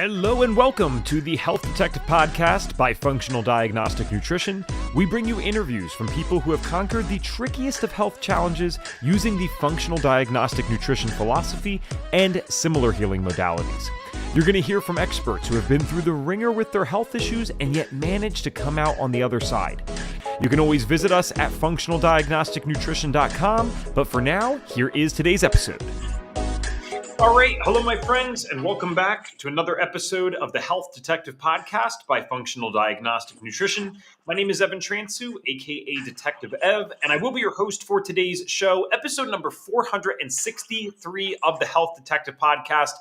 Hello and welcome to the Health Detective Podcast by Functional Diagnostic Nutrition. We bring you interviews from people who have conquered the trickiest of health challenges using the functional diagnostic nutrition philosophy and similar healing modalities. You're going to hear from experts who have been through the ringer with their health issues and yet managed to come out on the other side. You can always visit us at functionaldiagnosticnutrition.com, but for now, here is today's episode. All right. Hello, my friends, and welcome back to another episode of the Health Detective Podcast by Functional Diagnostic Nutrition. My name is Evan Transu, aka Detective Ev, and I will be your host for today's show, episode number 463 of the Health Detective Podcast.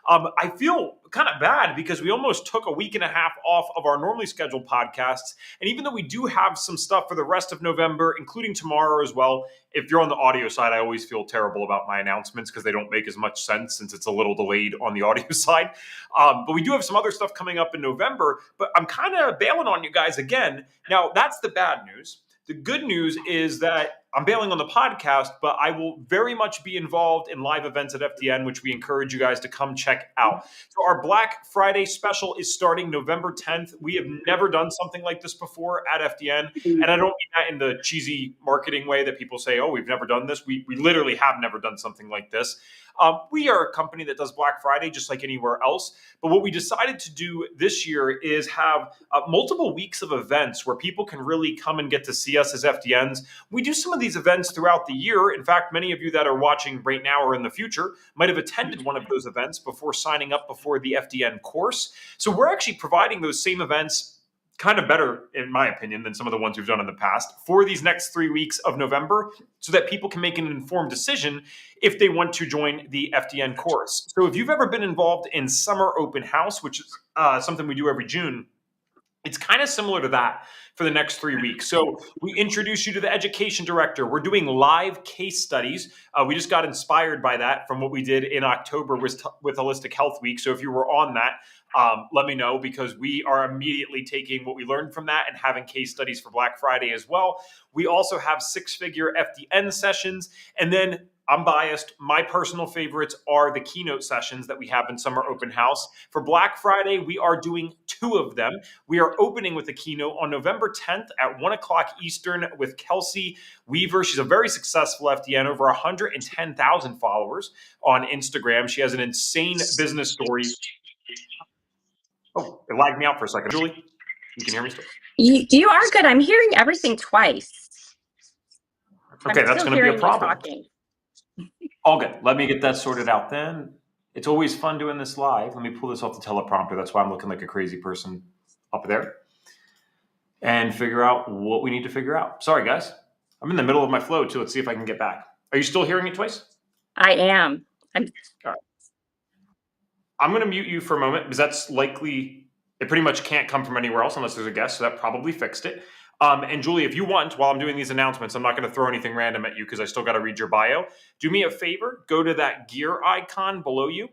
I feel kind of bad because we almost took a week and a half off of our normally scheduled podcasts. And even though we do have some stuff for the rest of November, including tomorrow as well, if you're on the audio side, I always feel terrible about my announcements because they don't make as much sense since it's a little delayed on the audio side. But we do have some other stuff coming up in November, but I'm kind of bailing on you guys again. Now, that's the bad news. The good news is that I'm bailing on the podcast, but I will very much be involved in live events at FDN, which we encourage you guys to come check out. So our Black Friday special is starting November 10th. We have never done something like this before at FDN. And I don't mean that in the cheesy marketing way that people say, oh, we've never done this. We literally have never done something like this. We are a company that does Black Friday just like anywhere else. But what we decided to do this year is have multiple weeks of events where people can really come and get to see us as FDNs. We do some of these events throughout the year. In fact, many of you that are watching right now or in the future might have attended one of those events before signing up before the FDN course. So we're actually providing those same events kind of better, in my opinion, than some of the ones we've done in the past for these next 3 weeks of November so that people can make an informed decision if they want to join the FDN course. So if you've ever been involved in Summer Open House, which is something we do every June, it's kind of similar to that for the next 3 weeks. So we introduce you to the education director. We're doing live case studies. We just got inspired by that from what we did in October with Holistic Health Week. So if you were on that, let me know because we are immediately taking what we learned from that and having case studies for Black Friday as well. We also have six-figure FDN sessions. And then I'm biased. My personal favorites are the keynote sessions that we have in Summer Open House. For Black Friday, we are doing 2 of them. We are opening with a keynote on November 10th at 1 o'clock Eastern with Kelsey Weaver. She's a very successful FDN, over 110,000 followers on Instagram. She has an insane business story. Oh, it lagged me out for a second. Julie, you can hear me still? You are good. I'm hearing everything twice. Okay, that's going to be a problem. All good. Let me get that sorted out then. It's always fun doing this live. Let me pull this off the teleprompter. That's why I'm looking like a crazy person up there. And figure out what we need to figure out. Sorry, guys. I'm in the middle of my flow, too. Let's see if I can get back. Are you still hearing it twice? I am. All right. I'm going to mute you for a moment because that's likely, it pretty much can't come from anywhere else unless there's a guest. So that probably fixed it. And Julie, if you want, while I'm doing these announcements, I'm not going to throw anything random at you because I still got to read your bio. Do me a favor, go to that gear icon below you.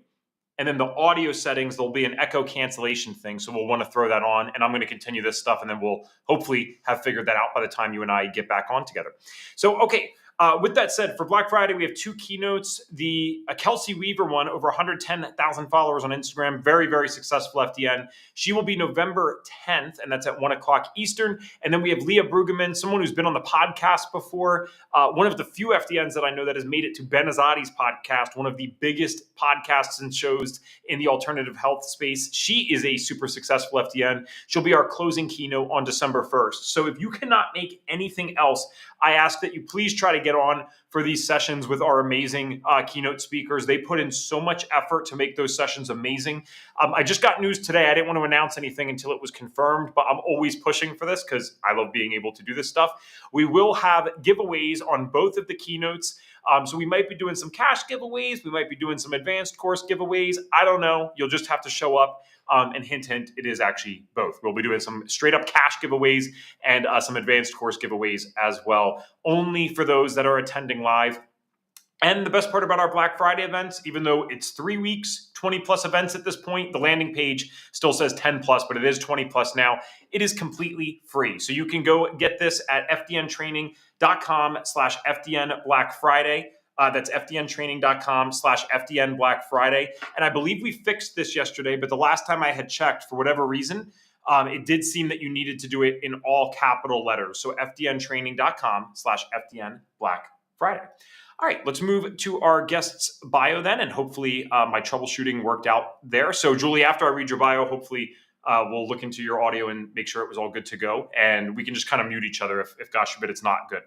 And then the audio settings, there'll be an echo cancellation thing. So we'll want to throw that on. And I'm going to continue this stuff. And then we'll hopefully have figured that out by the time you and I get back on together. So, okay. With that said, for Black Friday, we have 2 keynotes. The Kelsey Weaver one, over 110,000 followers on Instagram, very, very successful FDN. She will be November 10th, and that's at 1 o'clock Eastern. And then we have Leah Brueggemann, someone who's been on the podcast before, one of the few FDNs that I know that has made it to Ben Azadi's podcast, one of the biggest podcasts and shows in the alternative health space. She is a super successful FDN. She'll be our closing keynote on December 1st. So if you cannot make anything else, I ask that you please try to get on for these sessions with our amazing keynote speakers. They put in so much effort to make those sessions amazing. I just got news today. I didn't want to announce anything until it was confirmed, but I'm always pushing for this because I love being able to do this stuff. We will have giveaways on both of the keynotes. So we might be doing some cash giveaways. We might be doing some advanced course giveaways. I don't know. You'll just have to show up. And hint, hint, it is actually both. We'll be doing some straight up cash giveaways and some advanced course giveaways as well, only for those that are attending live. And the best part about our Black Friday events, even though it's 3 weeks, 20 plus events at this point, the landing page still says 10 plus, but it is 20 plus now. It is completely free. So you can go get this at fdntraining.com/FDN Black Friday. That's fdntraining.com/FDN Black Friday. And I believe we fixed this yesterday, but the last time I had checked, for whatever reason, it did seem that you needed to do it in all capital letters. So fdntraining.com/FDN Black Friday. All right, let's move to our guest's bio then, and hopefully my troubleshooting worked out there. So Julie, after I read your bio, hopefully we'll look into your audio and make sure it was all good to go. And we can just kind of mute each other if gosh forbid, it's not good.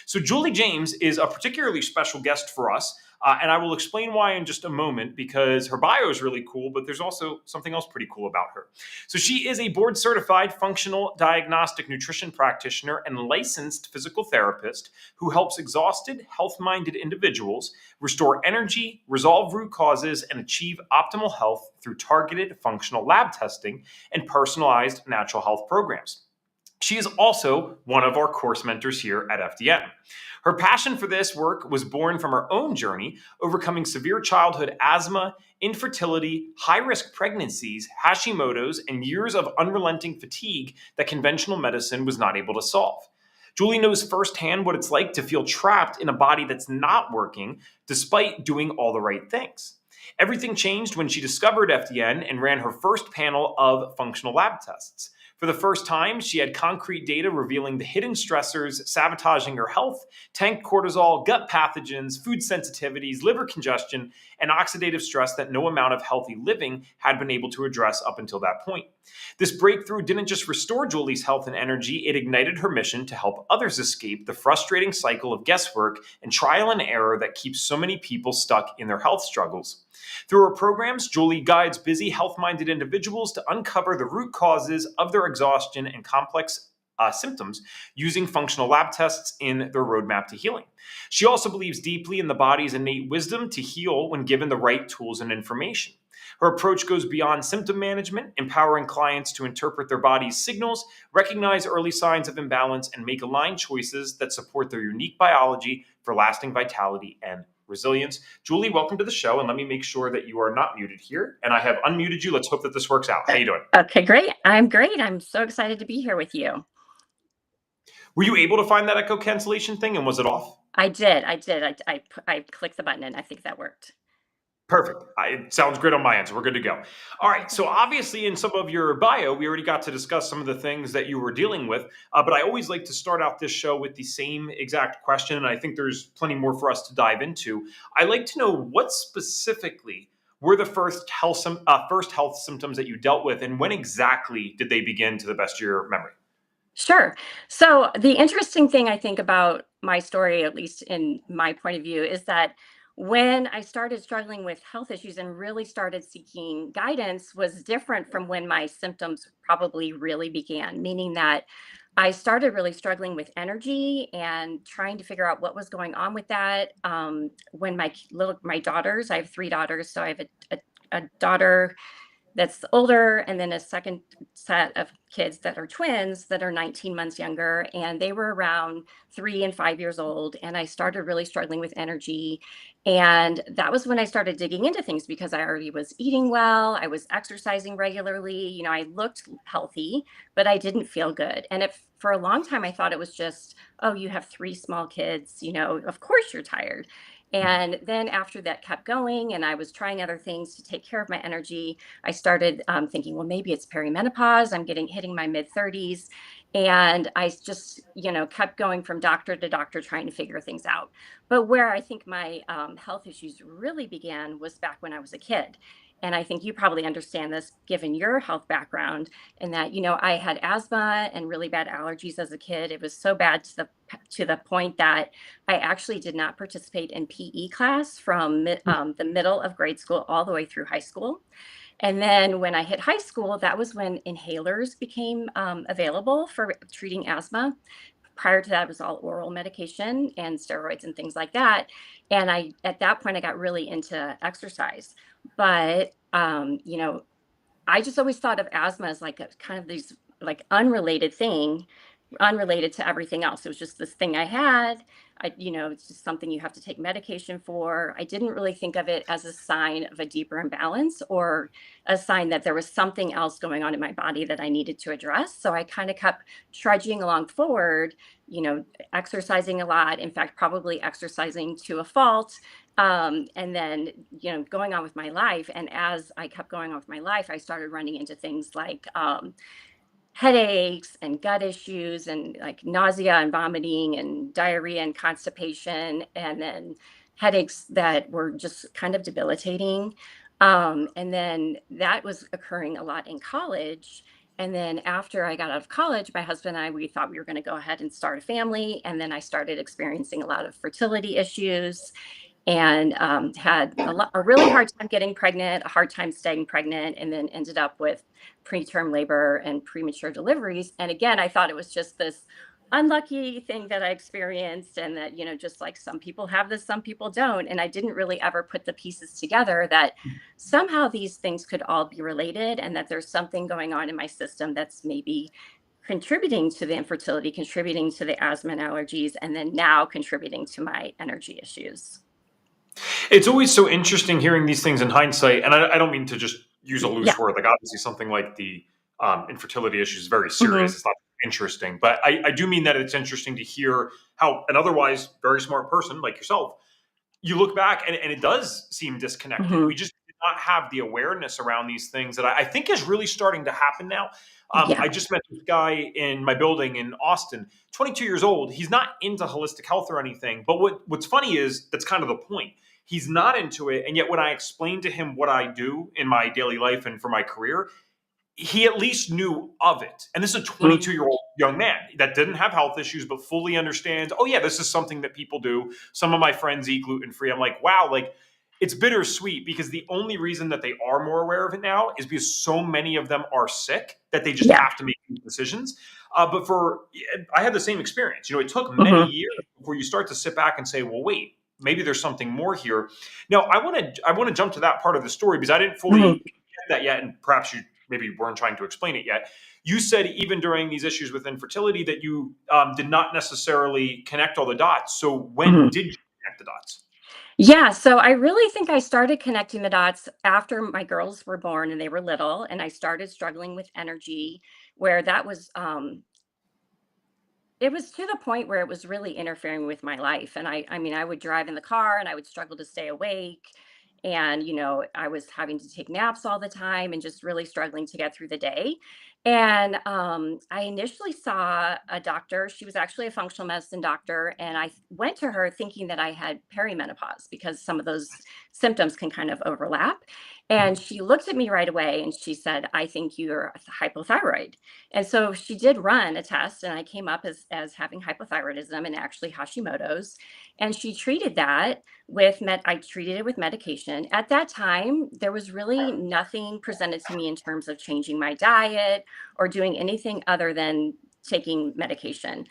So Julie James is a particularly special guest for us. And I will explain why in just a moment, because her bio is really cool, but there's also something else pretty cool about her. So she is a board certified functional diagnostic nutrition practitioner and licensed physical therapist who helps exhausted, health-minded individuals restore energy, resolve root causes, and achieve optimal health through targeted functional lab testing and personalized natural health programs. She is also one of our course mentors here at FDN. Her passion for this work was born from her own journey, overcoming severe childhood asthma, infertility, high-risk pregnancies, Hashimoto's, and years of unrelenting fatigue that conventional medicine was not able to solve. Julie knows firsthand what it's like to feel trapped in a body that's not working, despite doing all the right things. Everything changed when she discovered FDN and ran her first panel of functional lab tests. For the first time, she had concrete data revealing the hidden stressors sabotaging her health: tanked cortisol, gut pathogens, food sensitivities, liver congestion, and oxidative stress that no amount of healthy living had been able to address up until that point. This breakthrough didn't just restore Julie's health and energy, it ignited her mission to help others escape the frustrating cycle of guesswork and trial and error that keeps so many people stuck in their health struggles. Through her programs, Julie guides busy, health-minded individuals to uncover the root causes of their exhaustion and complex symptoms using functional lab tests in their roadmap to healing. She also believes deeply in the body's innate wisdom to heal when given the right tools and information. Her approach goes beyond symptom management, empowering clients to interpret their body's signals, recognize early signs of imbalance, and make aligned choices that support their unique biology for lasting vitality and resilience. Julie, welcome to the show, and let me make sure that you are not muted here. And I have unmuted you. Let's hope that this works out. How you doing? Okay, great. I'm great. I'm so excited to be here with you. Were you able to find that echo cancellation thing, and was it off? I did. I clicked the button, and I think that worked. Perfect. It sounds great on my end, so we're good to go. All right. So obviously in some of your bio, we already got to discuss some of the things that you were dealing with. But I always like to start out this show with the same exact question. And I think there's plenty more for us to dive into. I like to know what specifically were the first health symptoms that you dealt with, and when exactly did they begin to the best of your memory? Sure. So the interesting thing I think about my story, at least in my point of view, is that when I started struggling with health issues and really started seeking guidance was different from when my symptoms probably really began, meaning that I started really struggling with energy and trying to figure out what was going on with that. When my daughters, I have three daughters, so I have a daughter that's older, and then a second set of kids that are twins that are 19 months younger, and they were around 3 and 5 years old, and I started really struggling with energy. And that was when I started digging into things, because I already was eating well, I was exercising regularly, I looked healthy, but I didn't feel good. And if for a long time I thought it was just, oh, you have three small kids, of course you're tired. And then after that kept going, and I was trying other things to take care of my energy, I started thinking, well, maybe it's perimenopause. I'm hitting my mid 30s. And I just, kept going from doctor to doctor trying to figure things out. But where I think my health issues really began was back when I was a kid. And I think you probably understand this given your health background, in that, I had asthma and really bad allergies as a kid. It was so bad to the point that I actually did not participate in PE class from the middle of grade school all the way through high school. And then when I hit high school, that was when inhalers became available for treating asthma. Prior to that, it was all oral medication and steroids and things like that. And at that point, I got really into exercise. But, I just always thought of asthma as like a kind of these like unrelated thing, unrelated to everything else. It was just this thing I had. It's just something you have to take medication for. I didn't really think of it as a sign of a deeper imbalance or a sign that there was something else going on in my body that I needed to address. So I kind of kept trudging along forward, exercising a lot. In fact, probably exercising to a fault. And then, going on with my life. And as I kept going on with my life, I started running into things like headaches and gut issues and like nausea and vomiting and diarrhea and constipation, and then headaches that were just kind of debilitating. And then that was occurring a lot in college. And then after I got out of college, my husband and I, we thought we were going to go ahead and start a family. And then I started experiencing a lot of fertility issues and had a really hard time getting pregnant, a hard time staying pregnant, and then ended up with preterm labor and premature deliveries. And again, I thought it was just this unlucky thing that I experienced, and that, just like some people have this, some people don't. And I didn't really ever put the pieces together that somehow these things could all be related, and that there's something going on in my system that's maybe contributing to the infertility, contributing to the asthma and allergies, and then now contributing to my energy issues. It's always so interesting hearing these things in hindsight, and I don't mean to just use a loose Yeah. word. Like obviously, something like the infertility issue is very Hmm. serious. It's not interesting, but I do mean that it's interesting to hear how an otherwise very smart person like yourself, you look back and it does seem disconnected. Hmm. We just did not have the awareness around these things that I think is really starting to happen now. Yeah. I just met this guy in my building in Austin, 22 years old. He's not into holistic health or anything, but what's funny is that's kind of the point. He's not into it, and yet when I explain to him what I do in my daily life and for my career, he at least knew of it. And this is a Mhm. 22-year-old young man that didn't have health issues, but fully understands, oh, yeah, this is something that people do. Some of my friends eat gluten free. I'm like, wow, like it's bittersweet because the only reason that they are more aware of it now is because so many of them are sick that they just Yeah. have to make these decisions. I had the same experience. It took many Hmm. years before you start to sit back and say, well, wait, maybe there's something more here. Now, I want to jump to that part of the story because I didn't fully Hmm. get that yet, and perhaps you maybe weren't trying to explain it yet. You said even during these issues with infertility that you did not necessarily connect all the dots. So when Hmm. did you connect the dots? Yeah. So I really think I started connecting the dots after my girls were born and they were little, and I started struggling with energy, where that was it was to the point where it was really interfering with my life. And I mean, I would drive in the car and I would struggle to stay awake. And, I was having to take naps all the time and just really struggling to get through the day. And I initially saw a doctor. She was actually a functional medicine doctor. And I went to her thinking that I had perimenopause because some of those symptoms can kind of overlap. And she looked at me right away and she said, I think you're hypothyroid. And so she did run a test, and I came up as having hypothyroidism and actually Hashimoto's. And she treated that with I treated it with medication. At that time, there was really nothing presented to me in terms of changing my diet or doing anything other than taking medication.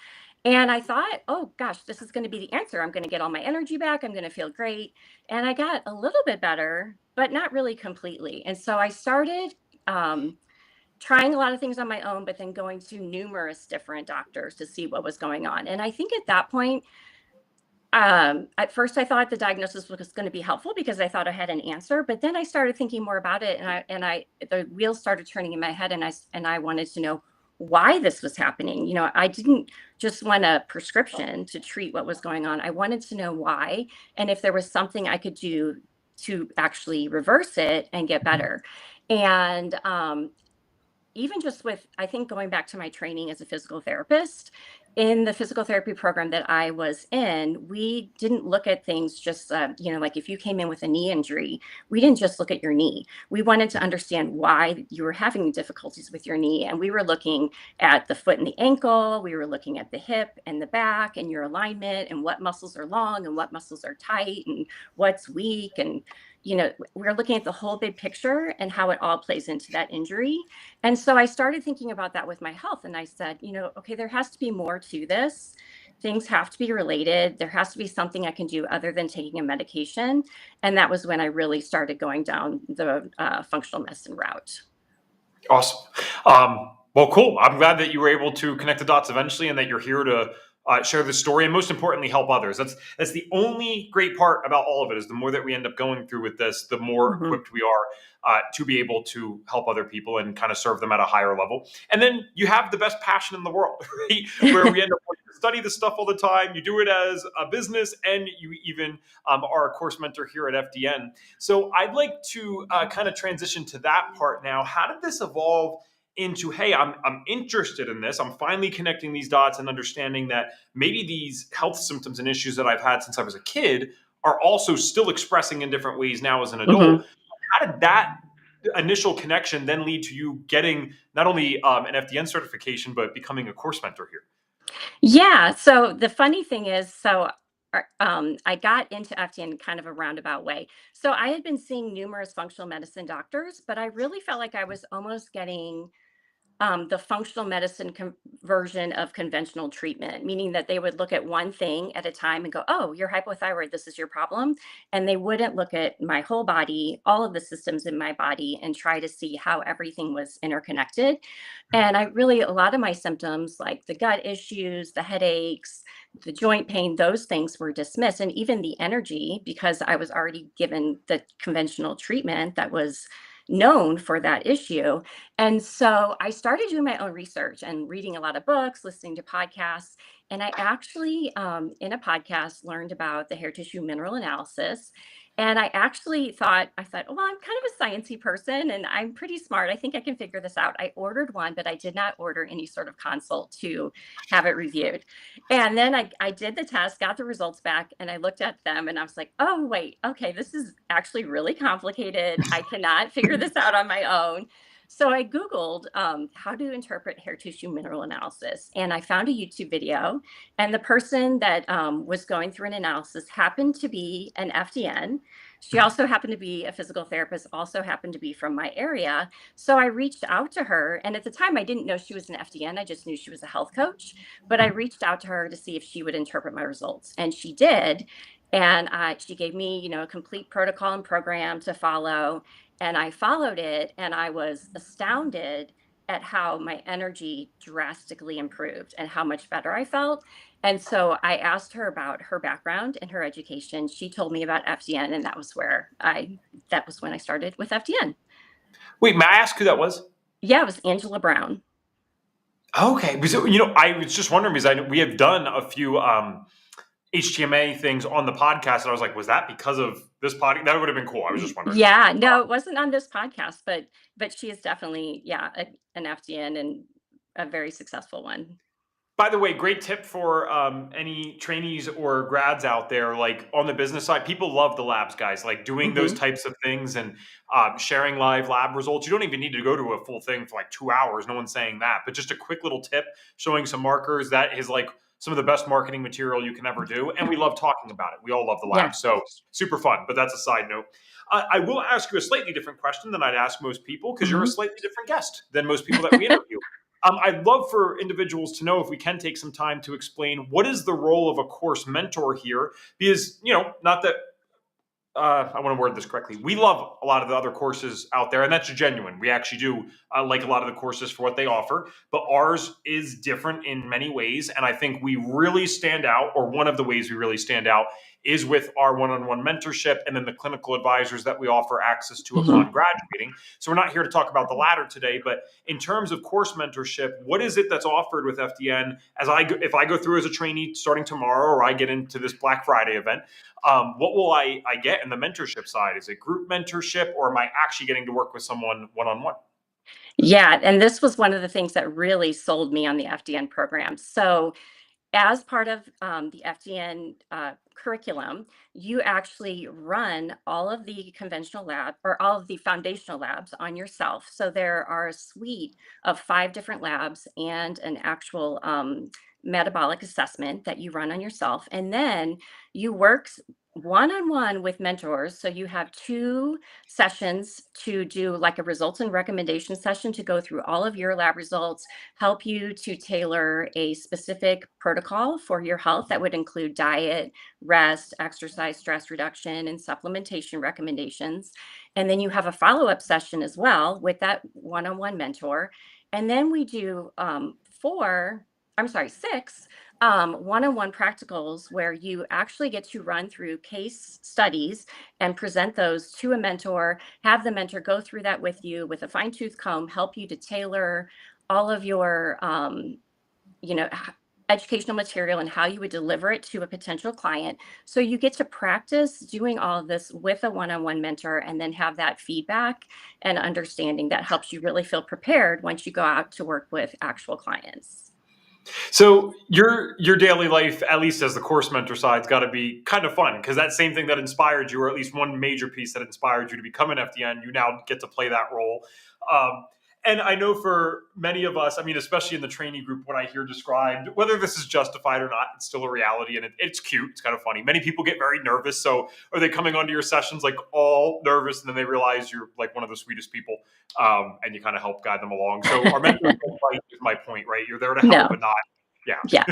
And I thought, oh gosh, this is going to be the answer. I'm going to get all my energy back. I'm going to feel great. And I got a little bit better, but not really completely. And so I started trying a lot of things on my own, but then going to numerous different doctors to see what was going on. And I think at that point, at first I thought the diagnosis was going to be helpful because I thought I had an answer, but then I started thinking more about it, and the wheels started turning in my head, and I wanted to know why this was happening. I didn't just want a prescription to treat what was going on. I wanted to know why, and if there was something I could do to actually reverse it and get better. And even just with, I think, going back to my training as a physical therapist, in the physical therapy program that I was in, we didn't look at things just, like if you came in with a knee injury, we didn't just look at your knee. We wanted to understand why you were having difficulties with your knee. And we were looking at the foot and the ankle, we were looking at the hip and the back and your alignment and what muscles are long and what muscles are tight and what's weak. And, we're looking at the whole big picture and how it all plays into that injury. And so I started thinking about that with my health. And I said, okay, there has to be more to this. Things have to be related. There has to be something I can do other than taking a medication. And that was when I really started going down the functional medicine route. Awesome. Well, cool. I'm glad that you were able to connect the dots eventually and that you're here to share the story, and most importantly, help others. That's the only great part about all of it, is the more that we end up going through with this, the more Mhm. equipped we are to be able to help other people and kind of serve them at a higher level. And then you have the best passion in the world, right? Where we end up wanting to study this stuff all the time. You do it as a business, and you even are a course mentor here at FDN. So I'd like to kind of transition to that part now. How did this evolve into, hey, I'm interested in this. I'm finally connecting these dots and understanding that maybe these health symptoms and issues that I've had since I was a kid are also still expressing in different ways now as an adult. Mhm. How did that initial connection then lead to you getting not only an FDN certification, but becoming a course mentor here? Yeah. So the funny thing is, I got into FDN kind of a roundabout way. So I had been seeing numerous functional medicine doctors, but I really felt like I was almost getting the functional medicine version of conventional treatment, meaning that they would look at one thing at a time and go, oh, you're hypothyroid, this is your problem. And they wouldn't look at my whole body, all of the systems in my body, and try to see how everything was interconnected. And I really, a lot of my symptoms, like the gut issues, the headaches, the joint pain, those things were dismissed. And even the energy, because I was already given the conventional treatment that was known for that issue. And so I started doing my own research and reading a lot of books, listening to podcasts. And I actually, in a podcast, learned about the hair tissue mineral analysis. And I thought, well, I'm kind of a sciencey person and I'm pretty smart. I think I can figure this out. I ordered one, but I did not order any sort of consult to have it reviewed. And then I did the test, got the results back, and I looked at them and I was like, oh, wait, okay, this is actually really complicated. I cannot figure this out on my own. So I Googled how to interpret hair tissue mineral analysis, and I found a YouTube video. And the person that was going through an analysis happened to be an FDN. She also happened to be a physical therapist, also happened to be from my area. So I reached out to her. And at the time, I didn't know she was an FDN. I just knew she was a health coach. But I reached out to her to see if she would interpret my results. And she did. And she gave me, a complete protocol and program to follow. And I followed it, and I was astounded at how my energy drastically improved and how much better I felt. And so I asked her about her background and her education. She told me about FDN, and that was when I started with FDN. Wait, may I ask who that was? Yeah, it was Angela Brown. Okay, because I was just wondering, because we have done a few HTMA things on the podcast, and I was like, was that because of this podcast? That would have been cool. I was just wondering. Yeah, no, it wasn't on this podcast, but she is definitely, yeah, an FDN and a very successful one. By the way, great tip for any trainees or grads out there. Like on the business side, people love the labs, guys. Like doing those Hmm. types of things and sharing live lab results. You don't even need to go to a full thing for like 2 hours. No one's saying that, but just a quick little tip showing some markers, that is like some of the best marketing material you can ever do. And we love talking about it. We all love the Yeah. lab, so super fun. But that's a side note. I will ask you a slightly different question than I'd ask most people, because you're a Hmm. slightly different guest than most people that we interview. I'd love for individuals to know, if we can take some time to explain, what is the role of a course mentor here? Because, not that I want to word this correctly. We love a lot of the other courses out there, and that's genuine. We actually do like a lot of the courses for what they offer, but ours is different in many ways. And I think we really stand out, or one of the ways we really stand out is with our one-on-one mentorship, and then the clinical advisors that we offer access to Hmm. upon graduating. So we're not here to talk about the latter today, but in terms of course mentorship, what is it that's offered with FDN? If I go through as a trainee starting tomorrow, or I get into this Black Friday event, what will I get in the mentorship side? Is it group mentorship, or am I actually getting to work with someone one-on-one? Yeah, and this was one of the things that really sold me on the FDN program. So as part of the FDN curriculum, you actually run all of the conventional lab, or all of the foundational labs on yourself. So there are a suite of 5 different labs and an actual metabolic assessment that you run on yourself. And then you work one-on-one with mentors. So you have 2 sessions to do like a results and recommendation session to go through all of your lab results, help you to tailor a specific protocol for your health that would include diet, rest, exercise, stress reduction, and supplementation recommendations. And then you have a follow-up session as well with that one-on-one mentor. And then we do 6 one-on-one practicals where you actually get to run through case studies and present those to a mentor, have the mentor go through that with you with a fine-tooth comb, help you to tailor all of your you know, educational material and how you would deliver it to a potential client. So you get to practice doing all of this with a one-on-one mentor and then have that feedback and understanding that helps you really feel prepared once you go out to work with actual clients. So your daily life, at least as the course mentor side's got to be kind of fun, because that same thing that inspired you, or at least one major piece that inspired you to become an FDN, you now get to play that role. Um, and I know for many of us, I mean, especially in the trainee group, what I hear described, whether this is justified or not, it's still a reality, and it's cute. It's kind of funny. Many people get very nervous. So are they coming onto your sessions like all nervous, and then they realize you're like one of the sweetest people, and you kind of help guide them along? So our mentors don't fight is my point, right? You're there to help, No. but not yeah. Yeah.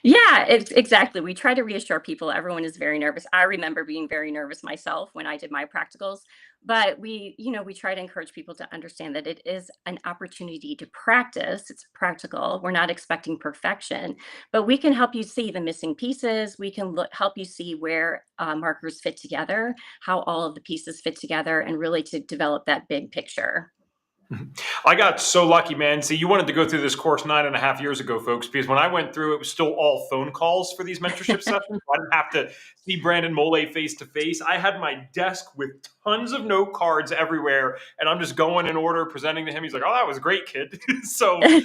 Yeah, it's exactly. We try to reassure people. Everyone is very nervous. I remember being very nervous myself when I did my practicals, but we try to encourage people to understand that it is an opportunity to practice. It's practical. We're not expecting perfection, but we can help you see the missing pieces. We can help you see where markers fit together, how all of the pieces fit together, and really to develop that big picture. I got so lucky, man. See, you wanted to go through this course 9.5 years ago, folks, because when I went through, it was still all phone calls for these mentorship sessions. I didn't have to see Brandon Mole face to face. I had my desk with tons of note cards everywhere, and I'm just going in order, presenting to him. He's like, "Oh, that was great, kid." So a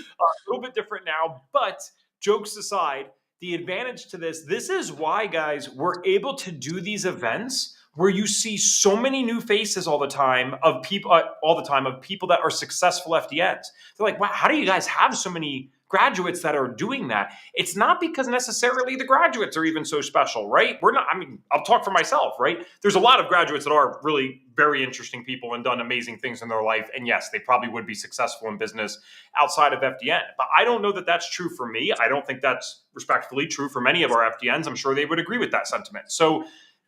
little bit different now, but jokes aside, the advantage to this is why, guys, we're able to do these events where you see so many new faces all the time of people that are successful FDNs. They're like, wow, how do you guys have so many graduates that are doing that? It's not because necessarily the graduates are even so special, right? We're not, I mean, I'll talk for myself, right? There's a lot of graduates that are really very interesting people and done amazing things in their life. And yes, they probably would be successful in business outside of FDN. But I don't know that that's true for me. I don't think that's respectfully true for many of our FDNs. I'm sure they would agree with that sentiment. So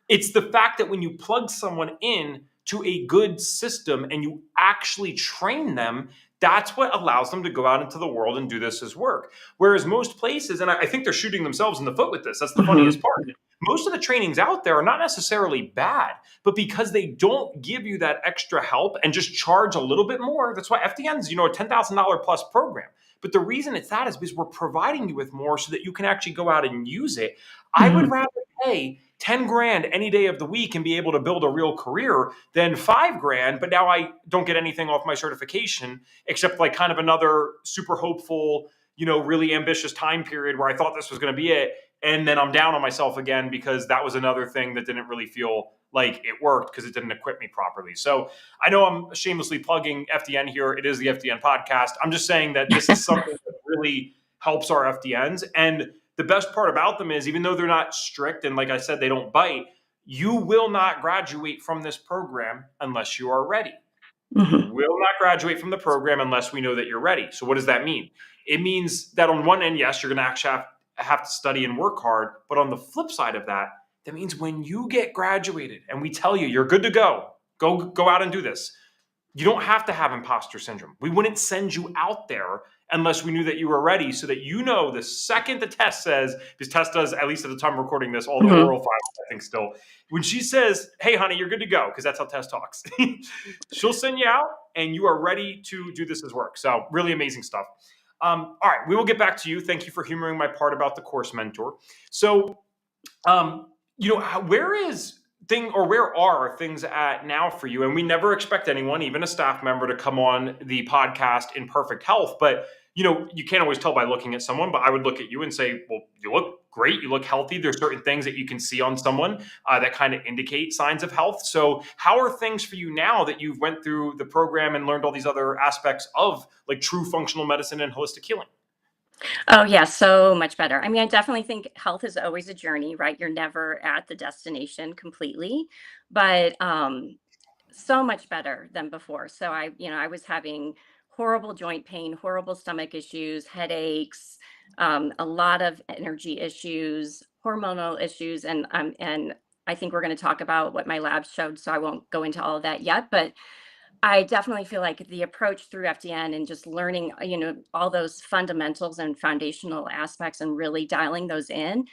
it's the fact that when you plug someone in to a good system and you actually train them, that's what allows them to go out into the world and do this as work. Whereas most places, and I think they're shooting themselves in the foot with this, that's the funniest part. Most of the trainings out there are not necessarily bad, but because they don't give you that extra help and just charge a little bit more, that's why FDN's, a $10,000 plus program. But the reason it's that is because we're providing you with more so that you can actually go out and use it. I would rather pay 10 grand any day of the week and be able to build a real career than 5 grand, but now I don't get anything off my certification except like kind of another super hopeful, really ambitious time period where I thought this was going to be it. And then I'm down on myself again because that was another thing that didn't really feel like it worked because it didn't equip me properly. So I know I'm shamelessly plugging FDN here. It is the FDN podcast. I'm just saying that this is something that really helps our FDNs. And the best part about them is even though they're not strict and like I said, they don't bite, you will not graduate from this program unless you are ready. You will not graduate from the program unless we know that you're ready. So what does that mean? It means that on one end, yes, you're going to actually have to study and work hard. But on the flip side of that, that means when you get graduated and we tell you you're good to go out and do this, you don't have to have imposter syndrome. We wouldn't send you out there unless we knew that you were ready so that the second the test says, because test does, at least at the time of recording this, all the oral files, I think still, when she says, hey, honey, you're good to go, because that's how Tess talks, she'll send you out and you are ready to do this as work. So really amazing stuff. All right, we will get back to you. Thank you for humoring my part about the course mentor. So, where are things at now for you? And we never expect anyone, even a staff member, to come on the podcast in perfect health. But, you can't always tell by looking at someone, but I would look at you and say, well, you look great. You look healthy. There's certain things that you can see on someone that kind of indicate signs of health. So how are things for you now that you've went through the program and learned all these other aspects of like true functional medicine and holistic healing? Oh, yeah, so much better. I mean, I definitely think health is always a journey, right? You're never at the destination completely, but so much better than before. So I was having horrible joint pain, horrible stomach issues, headaches, a lot of energy issues, hormonal issues, and I think we're going to talk about what my labs showed, so I won't go into all of that yet, but I definitely feel like the approach through FDN and just learning, all those fundamentals and foundational aspects and really dialing those in,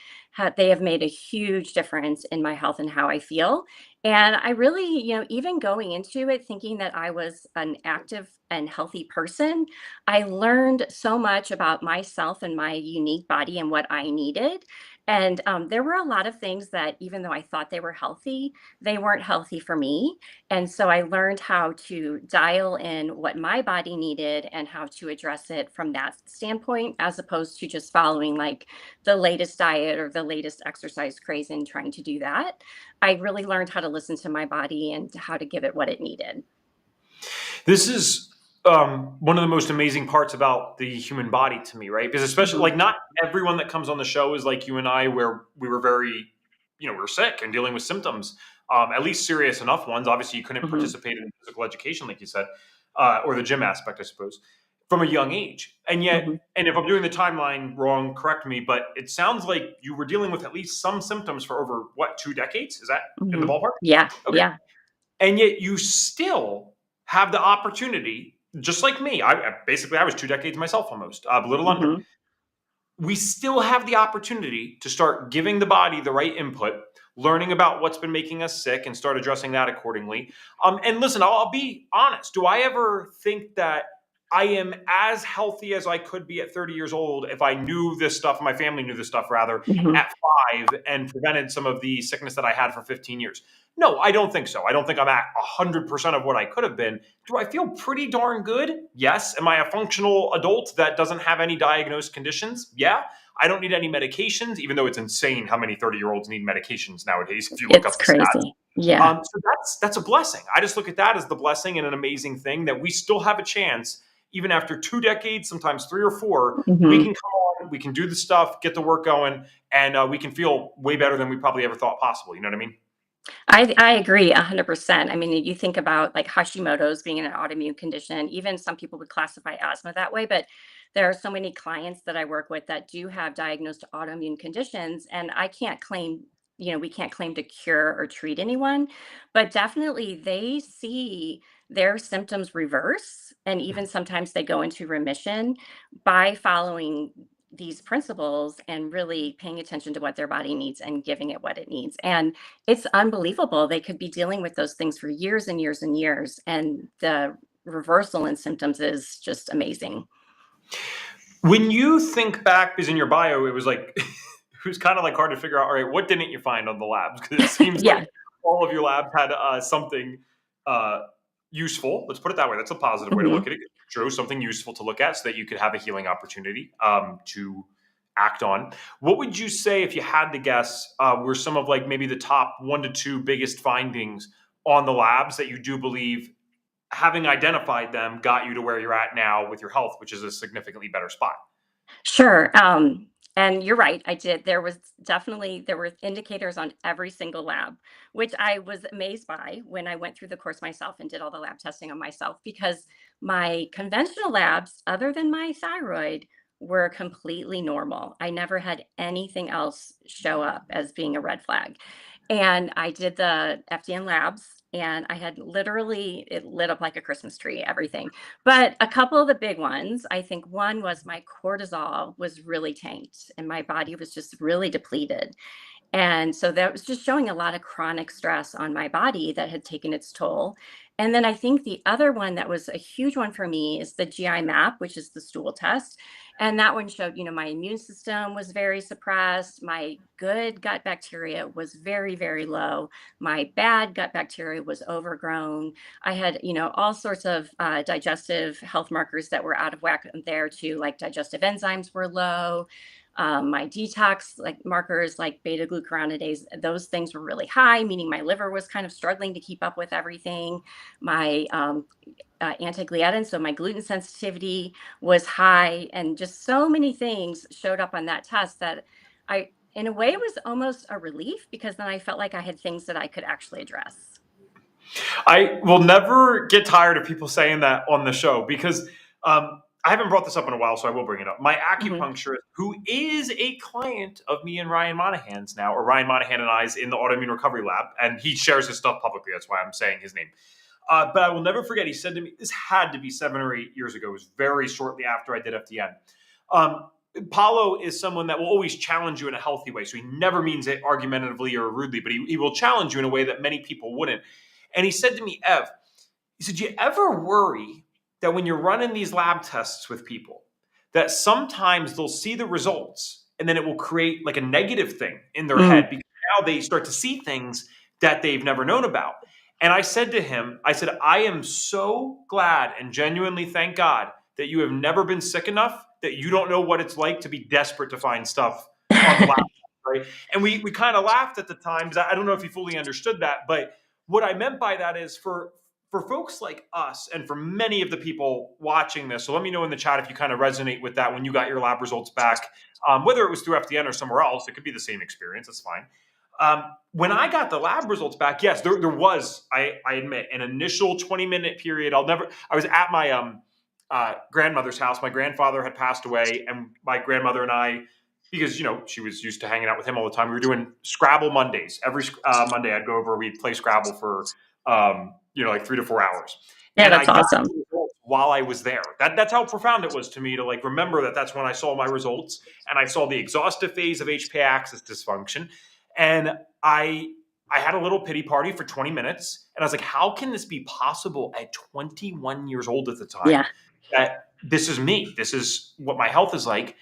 they have made a huge difference in my health and how I feel. And I really, even going into it thinking that I was an active and healthy person, I learned so much about myself and my unique body and what I needed. And there were a lot of things that, even though I thought they were healthy, they weren't healthy for me. And so I learned how to dial in what my body needed and how to address it from that standpoint, as opposed to just following like the latest diet or the latest exercise craze and trying to do that. I really learned how to listen to my body and how to give it what it needed. This is one of the most amazing parts about the human body to me, right? Because especially Hmm. like not everyone that comes on the show is like you and I, where we were very, we were sick and dealing with symptoms, at least serious enough ones. Obviously, you couldn't Hmm. participate in physical education, like you said, or the gym aspect, I suppose, from a young age. And yet, Hmm. and if I'm doing the timeline wrong, correct me, but it sounds like you were dealing with at least some symptoms for over what, 2 decades? Is that in the Hmm. ballpark? Yeah. Okay. Yeah. And yet you still have the opportunity, just like me. Basically I was 2 decades myself, almost a little under. Hmm. We still have the opportunity to start giving the body the right input, learning about what's been making us sick, and start addressing that accordingly. And listen, I'll be honest. Do I ever think that I am as healthy as I could be at 30 years old if I knew this stuff, my family knew this stuff rather, Hmm. at 5 and prevented some of the sickness that I had for 15 years? No, I don't think so. I don't think I'm at 100% of what I could have been. Do I feel pretty darn good? Yes. Am I a functional adult that doesn't have any diagnosed conditions? Yeah. I don't need any medications, even though it's insane how many 30-year-olds need medications nowadays if you look It's up the stats. crazy. Yeah. So that's a blessing. I just look at that as the blessing and an amazing thing that we still have a chance, even after 2 decades, sometimes 3 or 4. We Hmm. can come on, we can do the stuff, get the work going, and we can feel way better than we probably ever thought possible. You know what I mean? I agree 100%. I mean, you think about like Hashimoto's being an autoimmune condition, even some people would classify asthma that way, but there are so many clients that I work with that do have diagnosed autoimmune conditions, and I can't claim, we can't claim to cure or treat anyone, but definitely they see their symptoms reverse, and even sometimes they go into remission by following these principles and really paying attention to what their body needs and giving it what it needs. And it's unbelievable. They could be dealing with those things for years and years and years, and the reversal in symptoms is just amazing. When you think back, because in your bio, it was like, it was kind of like hard to figure out, all right, what didn't you find on the labs? Because it seems like Yeah. all of your labs had something uh, useful. Let's put it that way. That's a positive way to look Mhm. at it. True, something useful to look at so that you could have a healing opportunity to act on. What would you say, if you had to guess, were some of like maybe the top 1 to 2 biggest findings on the labs that you do believe, having identified them, got you to where you're at now with your health, which is a significantly better spot? Sure. And you're right. I did. There were indicators on every single lab, which I was amazed by when I went through the course myself and did all the lab testing on myself because my conventional labs, other than my thyroid, were completely normal. I never had anything else show up as being a red flag. And I did the FDN labs and I had literally, it lit up like a Christmas tree, everything. But a couple of the big ones, I think one was my cortisol was really tanked and my body was just really depleted. And so that was just showing a lot of chronic stress on my body that had taken its toll. And then I think the other one that was a huge one for me is the GI map, which is the stool test. And that one showed, my immune system was very suppressed. My good gut bacteria was very, very low. My bad gut bacteria was overgrown. I had, all sorts of digestive health markers that were out of whack there too, like digestive enzymes were low. My detox like markers like beta glucuronidase, those things were really high, meaning my liver was kind of struggling to keep up with everything. My anti-gliadin, so my gluten sensitivity was high, and just so many things showed up on that test that in a way, it was almost a relief because then I felt like I had things that I could actually address. I will never get tired of people saying that on the show because I haven't brought this up in a while, so I will bring it up. My Hmm. acupuncturist, who is a client of me and Ryan Monahan's now, or Ryan Monahan and I's in the autoimmune recovery lab, and he shares his stuff publicly. That's why I'm saying his name. But I will never forget, he said to me, this had to be 7 or 8 years ago. It was very shortly after I did FDN. Paulo is someone that will always challenge you in a healthy way. So he never means it argumentatively or rudely, but he will challenge you in a way that many people wouldn't. And he said to me, Ev, he said, you ever worry that when you're running these lab tests with people, that sometimes they'll see the results and then it will create like a negative thing in their head because now they start to see things that they've never known about. And I said to him, I said, I am so glad and genuinely thank God that you have never been sick enough that you don't know what it's like to be desperate to find stuff on the lab, right? And we kind of laughed at the time because I don't know if he fully understood that, but what I meant by that is for folks like us and for many of the people watching this, so let me know in the chat if you kind of resonate with that when you got your lab results back, whether it was through FDN or somewhere else, it could be the same experience, that's fine. When I got the lab results back, yes, there was, I admit, an initial 20-minute period. I was at my grandmother's house. My grandfather had passed away, and my grandmother and I, because, she was used to hanging out with him all the time, we were doing Scrabble Mondays. Every Monday I'd go over, we'd play Scrabble for, like 3 to 4 hours. Yeah, And that's awesome. While I was there, that's how profound it was to me to like remember that that's when I saw my results and I saw the exhaustive phase of HPA axis dysfunction. And I had a little pity party for 20 minutes. And I was like, how can this be possible at 21 years old at the time? Yeah. That this is me. This is what my health is like.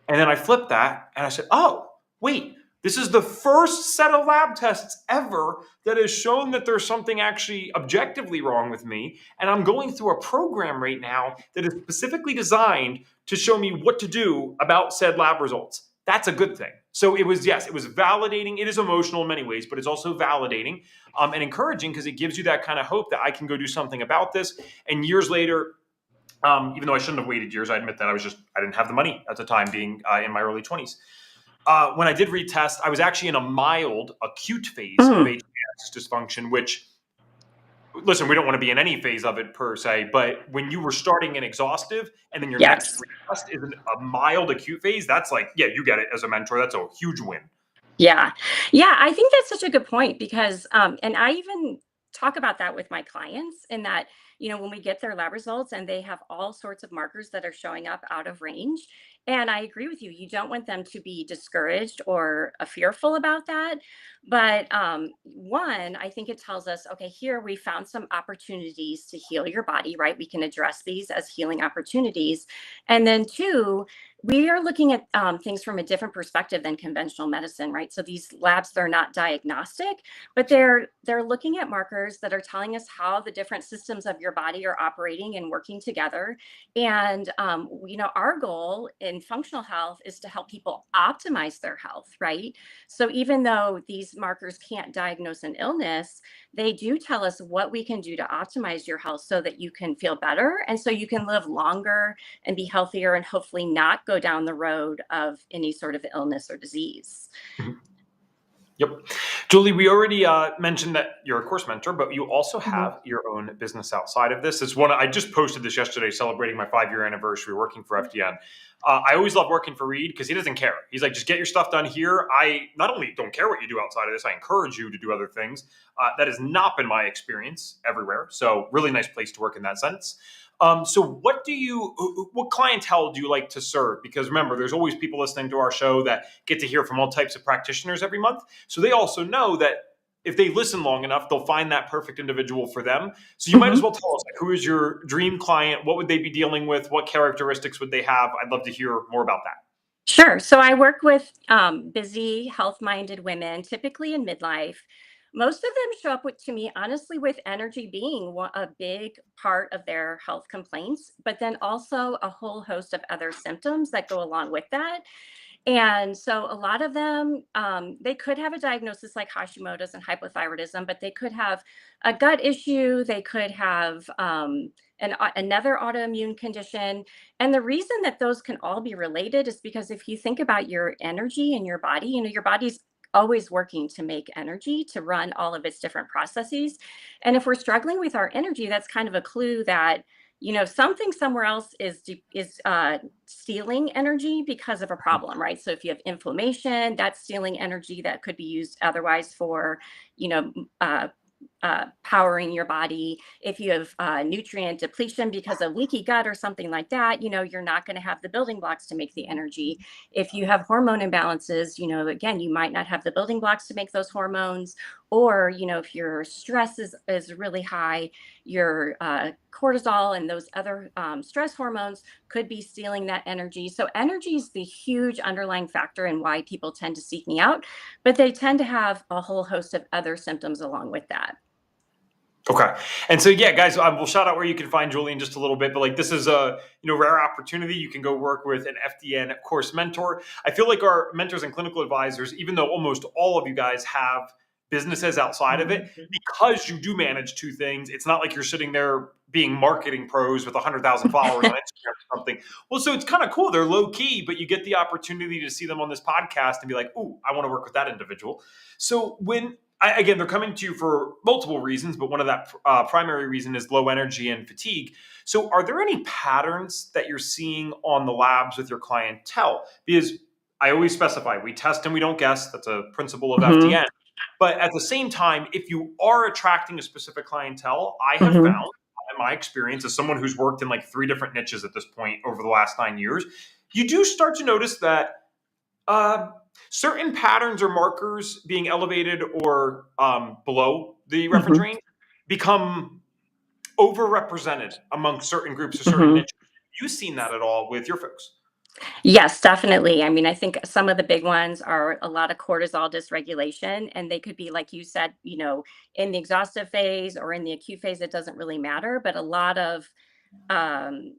And then I flipped that and I said, oh, wait, this is the first set of lab tests ever that has shown that there's something actually objectively wrong with me. And I'm going through a program right now that is specifically designed to show me what to do about said lab results. That's a good thing. So it was validating. It is emotional in many ways, but it's also validating and encouraging because it gives you that kind of hope that I can go do something about this. And years later, even though I shouldn't have waited years, I admit that I didn't have the money at the time, being in my early 20s. When I did retest, I was actually in a mild acute phase of HPA axis dysfunction, which, listen, we don't want to be in any phase of it per se, but when you were starting in exhaustive and then your next retest is a mild acute phase, that's like, yeah, you get it as a mentor. That's a huge win. Yeah. Yeah. I think that's such a good point because, and I even talk about that with my clients in that, when we get their lab results and they have all sorts of markers that are showing up out of range. And I agree with you. You don't want them to be discouraged or fearful about that. But one, I think it tells us, okay, here we found some opportunities to heal your body, right? We can address these as healing opportunities. And then two, we are looking at things from a different perspective than conventional medicine, right? So these labs, they're not diagnostic, but they're looking at markers that are telling us how the different systems of your body are operating and working together. And our goal in functional health is to help people optimize their health, right? So even though these markers can't diagnose an illness, they do tell us what we can do to optimize your health so that you can feel better and so you can live longer and be healthier and hopefully not go down the road of any sort of illness or disease. Yep. Julie, we already mentioned that you're a course mentor, but you also have your own business outside of this. It's I just posted this yesterday celebrating my 5-year anniversary working for FDN. I always love working for Reed because he doesn't care. He's like, just get your stuff done here. I not only don't care what you do outside of this, I encourage you to do other things. That has not been my experience everywhere. So really nice place to work in that sense. So what clientele do you like to serve? Because remember, there's always people listening to our show that get to hear from all types of practitioners every month. So they also know that if they listen long enough, they'll find that perfect individual for them. So you might as well tell us, who is your dream client? What would they be dealing with? What characteristics would they have? I'd love to hear more about that. Sure. So I work with busy, health-minded women, typically in midlife. Most of them show up to me, honestly, with energy being a big part of their health complaints, but then also a whole host of other symptoms that go along with that. And so a lot of them, they could have a diagnosis like Hashimoto's and hypothyroidism, but they could have a gut issue. They could have another autoimmune condition. And the reason that those can all be related is because if you think about your energy in your body, your body's always working to make energy to run all of its different processes. And if we're struggling with our energy, that's kind of a clue that something somewhere else is stealing energy because of a problem, right? So if you have inflammation, that's stealing energy that could be used otherwise for, powering your body. If you have nutrient depletion because of leaky gut or something like that, you're not going to have the building blocks to make the energy. If you have hormone imbalances, again, you might not have the building blocks to make those hormones. Or, if your stress is really high, your cortisol and those other stress hormones could be stealing that energy. So energy is the huge underlying factor in why people tend to seek me out, but they tend to have a whole host of other symptoms along with that. Okay. And so, yeah, guys, we'll shout out where you can find Julie in just a little bit, but like, this is a, rare opportunity. You can go work with an FDN course mentor. I feel like our mentors and clinical advisors, even though almost all of you guys have businesses outside of it, because you do manage two things, it's not like you're sitting there being marketing pros with 100,000 followers on Instagram or something. Well, so it's kind of cool. They're low key, but you get the opportunity to see them on this podcast and be like, ooh, I want to work with that individual. So again, they're coming to you for multiple reasons, but one of that primary reason is low energy and fatigue. So are there any patterns that you're seeing on the labs with your clientele? Because I always specify, we test and we don't guess. That's a principle of FDN. But at the same time, if you are attracting a specific clientele, I have found, in my experience, as someone who's worked in like 3 different niches at this point over the last 9 years, you do start to notice that certain patterns or markers being elevated or below the reference range become overrepresented among certain groups or certain niches. Have you seen that at all with your folks? Yes, definitely. I mean, I think some of the big ones are a lot of cortisol dysregulation, and they could be, like you said, in the exhaustive phase or in the acute phase, it doesn't really matter. But a lot of um,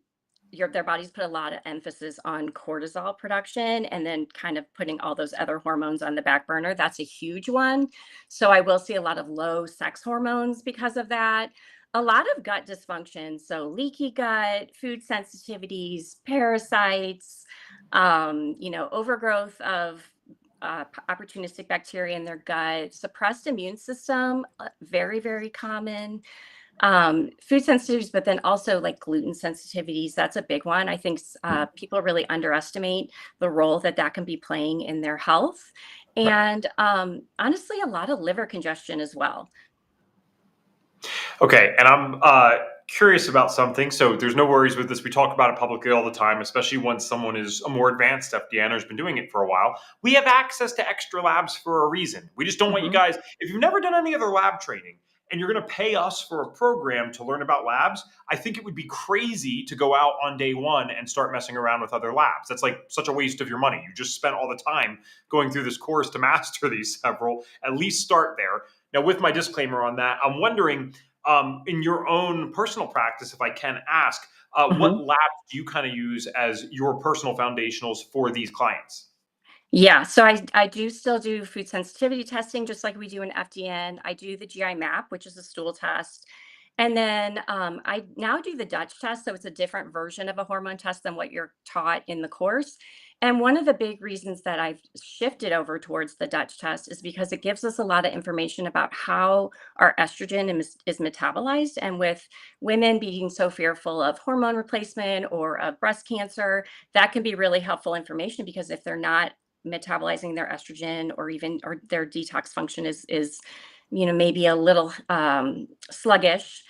their bodies put a lot of emphasis on cortisol production and then kind of putting all those other hormones on the back burner. That's a huge one. So I will see a lot of low sex hormones because of that. A lot of gut dysfunction. So leaky gut, food sensitivities, parasites, overgrowth of opportunistic bacteria in their gut, suppressed immune system, very, very common. Food sensitivities, but then also like gluten sensitivities. That's a big one. I think people really underestimate the role that can be playing in their health. And honestly, a lot of liver congestion as well. Okay, and I'm curious about something. So there's no worries with this. We talk about it publicly all the time, especially once someone is a more advanced FDN or has been doing it for a while. We have access to extra labs for a reason. We just don't want you guys, if you've never done any other lab training and you're going to pay us for a program to learn about labs, I think it would be crazy to go out on day one and start messing around with other labs. That's like such a waste of your money. You just spent all the time going through this course to master these several. At least start there. Now, with my disclaimer on that, I'm wondering, in your own personal practice, if I can ask, what labs do you kind of use as your personal foundationals for these clients? Yeah, so I do still do food sensitivity testing, just like we do in FDN. I do the GI map, which is a stool test. And then I now do the Dutch test. So it's a different version of a hormone test than what you're taught in the course. And one of the big reasons that I've shifted over towards the Dutch test is because it gives us a lot of information about how our estrogen is metabolized. And with women being so fearful of hormone replacement or of breast cancer, that can be really helpful information, because if they're not metabolizing their estrogen, or their detox function is maybe a little sluggish,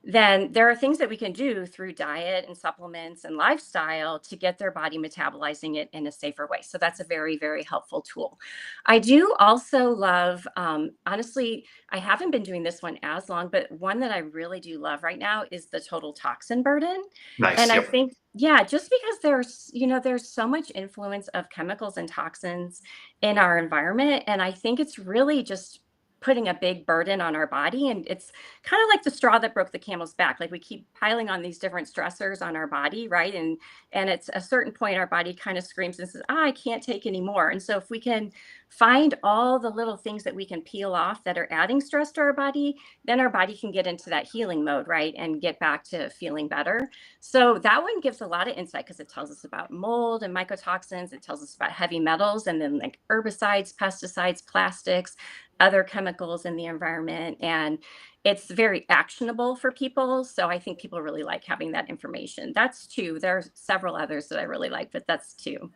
then there are things that we can do through diet and supplements and lifestyle to get their body metabolizing it in a safer way. So that's a very, very helpful tool. I do also love, honestly, I haven't been doing this one as long, but one that I really do love right now is the total toxin burden. Nice. And I Yep. think, yeah, just because there's so much influence of chemicals and toxins in our environment. And I think it's really just putting a big burden on our body. And it's kind of like the straw that broke the camel's back. Like, we keep piling on these different stressors on our body, right? And it's a certain point our body kind of screams and says, I can't take any more. And so if we can find all the little things that we can peel off that are adding stress to our body, then our body can get into that healing mode, right? And get back to feeling better. So that one gives a lot of insight, because it tells us about mold and mycotoxins. It tells us about heavy metals, and then like herbicides, pesticides, plastics, other chemicals in the environment. And it's very actionable for people. So I think people really like having that information. That's two. There are several others that I really like, but that's two.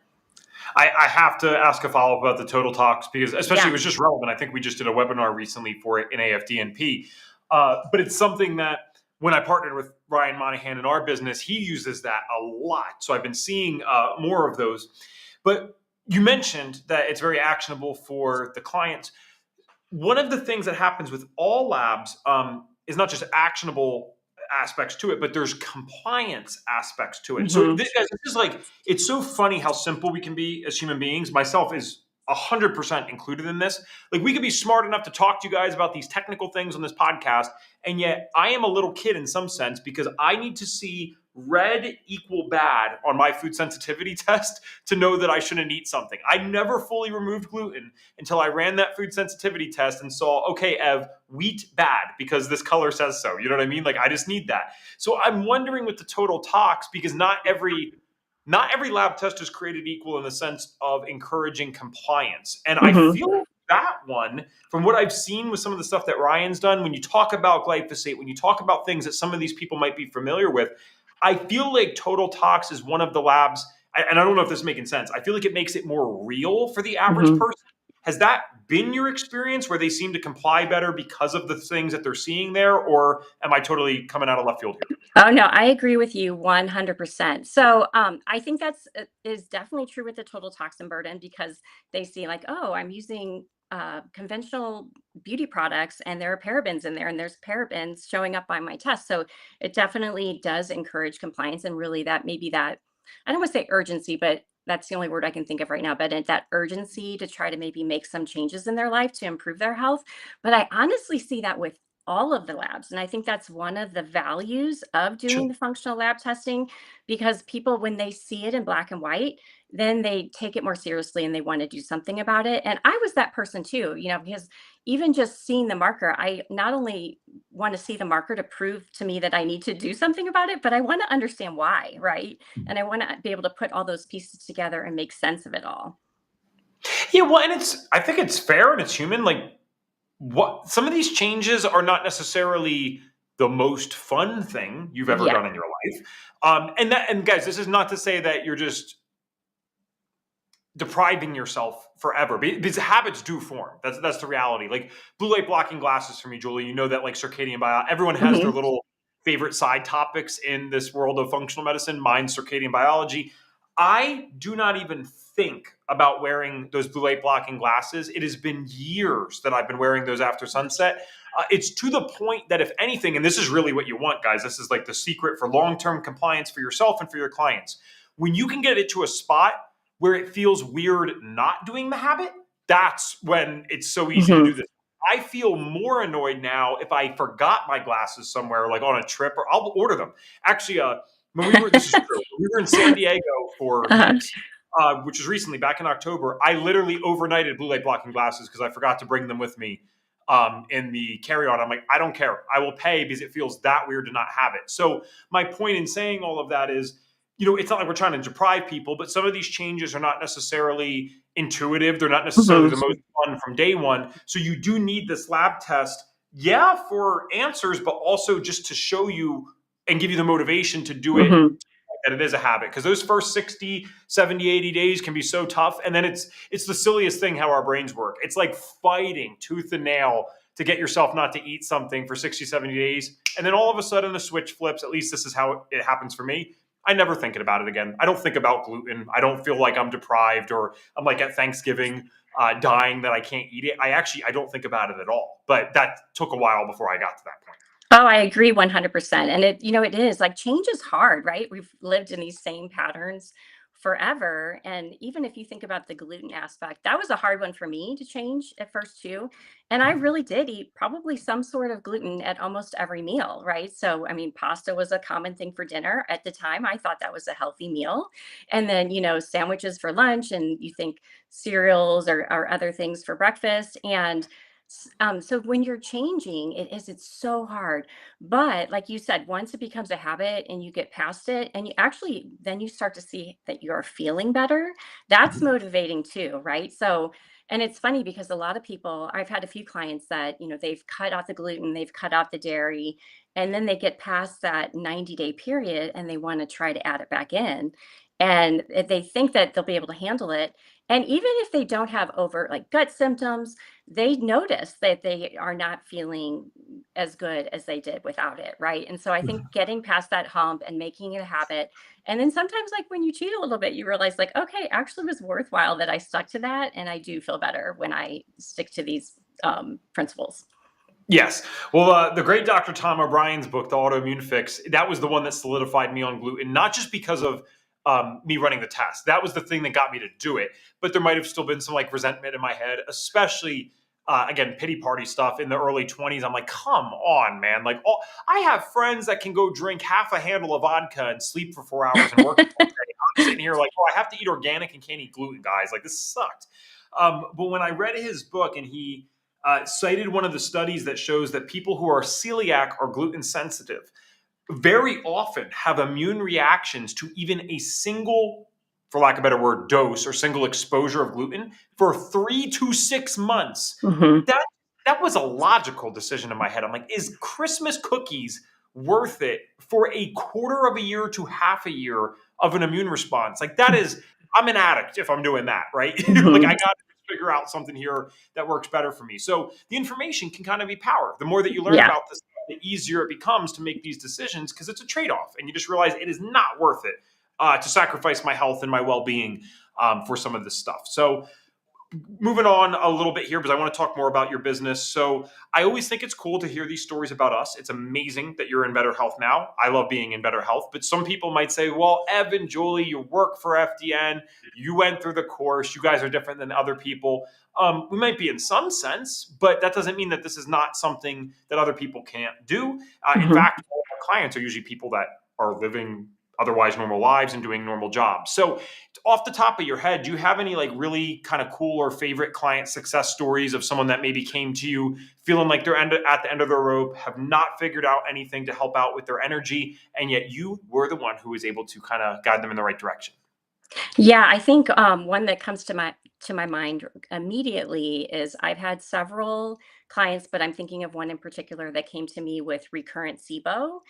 I have to ask a follow-up about the total talks, because especially it was just relevant. I think we just did a webinar recently for it in AFDNP. But it's something that when I partnered with Ryan Monahan in our business, he uses that a lot. So I've been seeing more of those. But you mentioned that it's very actionable for the clients. One of the things that happens with all labs is not just actionable aspects to it, but there's compliance aspects to it. So Hmm. this, guys, this is like, it's so funny how simple we can be as human beings. Myself is 100% included in this. Like, we could be smart enough to talk to you guys about these technical things on this podcast, and yet I am a little kid in some sense because I need to see red equal bad on my food sensitivity test to know that I shouldn't eat something. I never fully removed gluten until I ran that food sensitivity test and saw, okay, Ev, wheat bad because this color says so. You know what I mean? Like, I just need that. So I'm wondering with the total tox, because not every lab test is created equal in the sense of encouraging compliance. And I Hmm. feel that one, from what I've seen with some of the stuff that Ryan's done, when you talk about glyphosate, when you talk about things that some of these people might be familiar with, I feel like Total Tox is one of the labs, and I don't know if this is making sense. I feel like it makes it more real for the average Hmm. person. Has that been your experience where they seem to comply better because of the things that they're seeing there? Or am I totally coming out of left field here? Oh no, I agree with you 100%. So I think that's is definitely true with the total toxin burden, because they see like, oh, I'm using conventional beauty products and there are parabens in there, and there's parabens showing up on my test. So it definitely does encourage compliance, and really that maybe that, I don't want to say urgency, but that's the only word I can think of right now. But that urgency to try to maybe make some changes in their life to improve their health. But I honestly see that with all of the labs. And I think that's one of the values of Sure. doing the functional lab testing, because people, when they see it in black and white, then they take it more seriously and they want to do something about it. And I was that person too, because even just seeing the marker, I not only want to see the marker to prove to me that I need to do something about it, but I want to understand why, right? And I want to be able to put all those pieces together and make sense of it all. Yeah, well, and I think it's fair and it's human. Like, what some of these changes are not necessarily the most fun thing you've ever Yeah. done in your life. And guys, this is not to say that you're just depriving yourself forever. These habits do form. That's the reality. Like, blue light blocking glasses for me, Julie. You know that, like, circadian biology. Everyone has their Hmm. little favorite side topics in this world of functional medicine. Mine's circadian biology. I do not even think about wearing those blue light blocking glasses. It has been years that I've been wearing those after sunset. It's to the point that, if anything, and this is really what you want, guys, this is like the secret for long term compliance for yourself and for your clients. When you can get it to a spot where it feels weird not doing the habit, that's when it's so easy to Hmm. do this. I feel more annoyed now if I forgot my glasses somewhere, like on a trip, or I'll order them. Actually, this is true. When we were in San Diego for Uh-huh. HEAT, which was recently, back in October, I literally overnighted blue light blocking glasses because I forgot to bring them with me in the carry-on. I'm like, I don't care. I will pay because it feels that weird to not have it. So my point in saying all of that is, it's not like we're trying to deprive people, but some of these changes are not necessarily intuitive. They're not necessarily Hmm. the most fun from day one. So you do need this lab test, yeah, for answers, but also just to show you and give you the motivation to do it, Hmm. that it is a habit. Because those first 60, 70, 80 days can be so tough. And then it's the silliest thing how our brains work. It's like fighting tooth and nail to get yourself not to eat something for 60, 70 days. And then all of a sudden the switch flips. At least this is how it happens for me. I never thinking about it again. I don't think about gluten. I don't feel like I'm deprived, or I'm like at Thanksgiving dying that I can't eat it. I don't think about it at all. But that took a while before I got to that point. Oh, I agree 100%. And it is like, change is hard, right? We've lived in these same patterns forever. And even if you think about the gluten aspect, that was a hard one for me to change at first too. And I really did eat probably some sort of gluten at almost every meal, right? So, I mean, pasta was a common thing for dinner at the time. I thought that was a healthy meal. And then, sandwiches for lunch, and you think cereals or other things for breakfast. And so when you're changing, it's so hard. But like you said, once it becomes a habit and you get past it, and you actually then you start to see that you're feeling better, that's motivating too, right? So, and it's funny because a lot of people, I've had a few clients that, they've cut out the gluten, they've cut out the dairy, and then they get past that 90-day period and they want to try to add it back in. and they think that they'll be able to handle it. And even if they don't have overt like gut symptoms, they notice that they are not feeling as good as they did without it, right? And so I think getting past that hump and making it a habit, and then sometimes like when you cheat a little bit, you realize like, okay, actually it was worthwhile that I stuck to that, and I do feel better when I stick to these principles. Yes. Well, the great Dr. Tom O'Brien's book, The Autoimmune Fix, that was the one that solidified me on gluten, not just because of me running the test. That was the thing that got me to do it. But there might have still been some like resentment in my head, especially, again, pity party stuff in the early 20s. I'm like, come on, man. Like, I have friends that can go drink half a handle of vodka and sleep for 4 hours and work all day. I'm sitting here like, oh, I have to eat organic and can't eat gluten, guys. Like, this sucked. But when I read his book and he cited one of the studies that shows that people who are celiac or gluten sensitive very often have immune reactions to even a single, for lack of a better word, dose or single exposure of gluten for 3 to 6 months. Hmm. That was a logical decision in my head. I'm like, is Christmas cookies worth it for a quarter of a year to half a year of an immune response? Like that is, I'm an addict if I'm doing that, right? Like I Hmm. got to figure out something here that works better for me. So the information can kind of be power. The more that you learn Yeah. about this, the easier it becomes to make these decisions because it's a trade-off, and you just realize it is not worth it to sacrifice my health and my well-being for some of this stuff. So moving on a little bit here because I want to talk more about your business. So I always think it's cool to hear these stories about us. It's amazing that you're in better health now. I love being in better health, but some people might say, well, Evan, Julie, you work for FDN, you went through the course, you guys are different than other people. We might be in some sense, but that doesn't mean that this is not something that other people can't do. In Hmm. fact, all of our clients are usually people that are living otherwise normal lives and doing normal jobs. So off the top of your head, do you have any like really kind of cool or favorite client success stories of someone that maybe came to you feeling like they're at the end of their rope, have not figured out anything to help out with their energy, and yet you were the one who was able to kind of guide them in the right direction? Yeah, I think one that comes to my mind immediately is I've had several clients, but I'm thinking of one in particular that came to me with recurrent SIBO.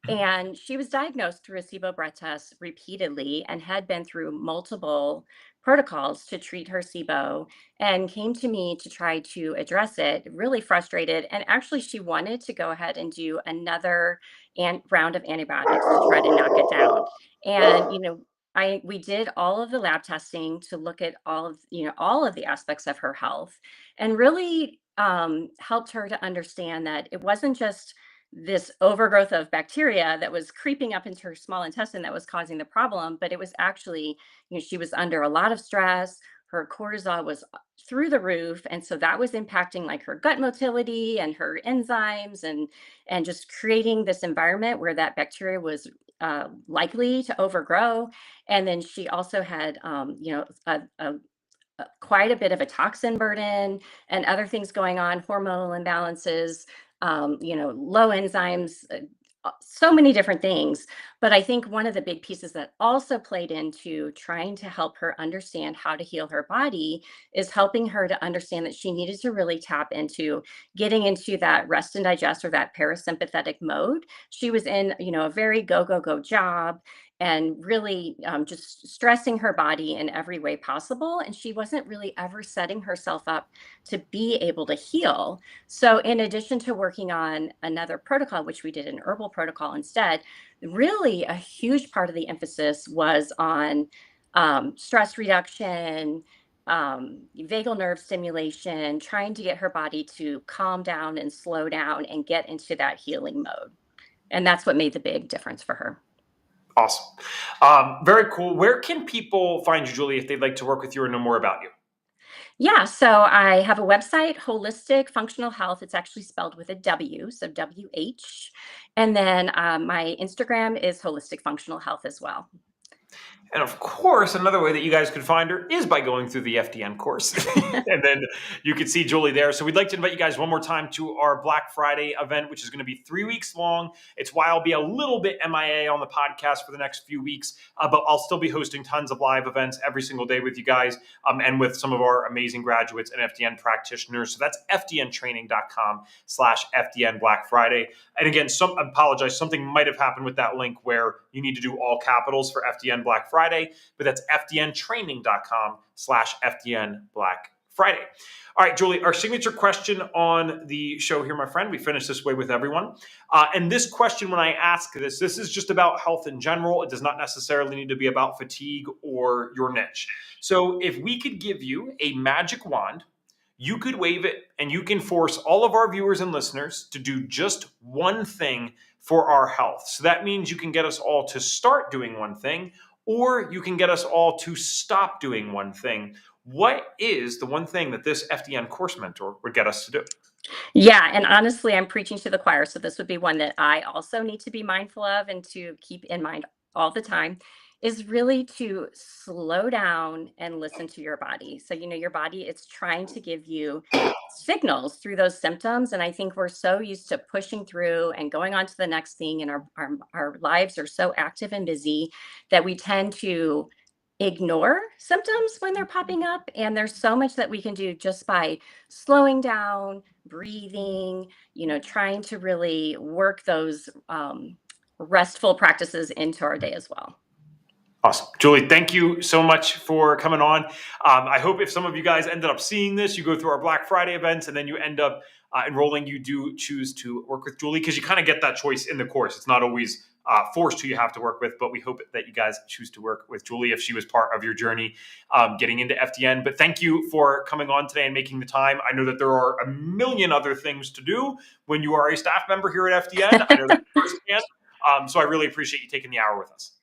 And she was diagnosed through a SIBO breath test repeatedly and had been through multiple protocols to treat her SIBO and came to me to try to address it, really frustrated. And actually, she wanted to go ahead and do another round of antibiotics to try to knock it down. And, we did all of the lab testing to look at all of the aspects of her health and really helped her to understand that it wasn't just this overgrowth of bacteria that was creeping up into her small intestine that was causing the problem, but it was actually, she was under a lot of stress. Her cortisol was through the roof, and so that was impacting like her gut motility and her enzymes, and just creating this environment where that bacteria was likely to overgrow. And then she also had, quite a bit of a toxin burden and other things going on, hormonal imbalances, low enzymes, so many different things. But I think one of the big pieces that also played into trying to help her understand how to heal her body is helping her to understand that she needed to really tap into getting into that rest and digest or that parasympathetic mode. She was in, a very go, go, go job and really just stressing her body in every way possible. And she wasn't really ever setting herself up to be able to heal. So, in addition to working on another protocol, which we did an herbal protocol instead, really a huge part of the emphasis was on stress reduction, vagal nerve stimulation, trying to get her body to calm down and slow down and get into that healing mode. And that's what made the big difference for her. Awesome. Very cool. Where can people find you, Julie, if they'd like to work with you or know more about you? Yeah, so I have a website, Holistic Functional Health. It's actually spelled with a W, so WH. And then my Instagram is Holistic Functional Health as well. And of course, another way that you guys could find her is by going through the FDN course. And then you could see Julie there. So we'd like to invite you guys one more time to our Black Friday event, which is going to be 3 weeks long. It's why I'll be a little bit MIA on the podcast for the next few weeks, but I'll still be hosting tons of live events every single day with you guys and with some of our amazing graduates and FDN practitioners. So that's fdntraining.com/FDN Black Friday. And again, I apologize, something might have happened with that link where you need to do all capitals for FDN Black Friday. Friday, but that's fdntraining.com/FDN Black Friday. All right, Julie, our signature question on the show here, my friend. We finish this way with everyone. And this question, when I ask this is just about health in general. It does not necessarily need to be about fatigue or your niche. So if we could give you a magic wand, you could wave it and you can force all of our viewers and listeners to do just one thing for our health. So that means you can get us all to start doing one thing, or you can get us all to stop doing one thing. What is the one thing that this FDN course mentor would get us to do? Yeah, and honestly, I'm preaching to the choir, so this would be one that I also need to be mindful of and to keep in mind all the time, is really to slow down and listen to your body. So, your body, it's trying to give you signals through those symptoms. And I think we're so used to pushing through and going on to the next thing, and our lives are so active and busy that we tend to ignore symptoms when they're popping up. And there's so much that we can do just by slowing down, breathing, trying to really work those restful practices into our day as well. Awesome. Julie, thank you so much for coming on. I hope if some of you guys ended up seeing this, you go through our Black Friday events and then you end up enrolling, you do choose to work with Julie, because you kind of get that choice in the course. It's not always forced who you have to work with, but we hope that you guys choose to work with Julie if she was part of your journey getting into FDN. But thank you for coming on today and making the time. I know that there are a million other things to do when you are a staff member here at FDN. I know that firsthand. So I really appreciate you taking the hour with us.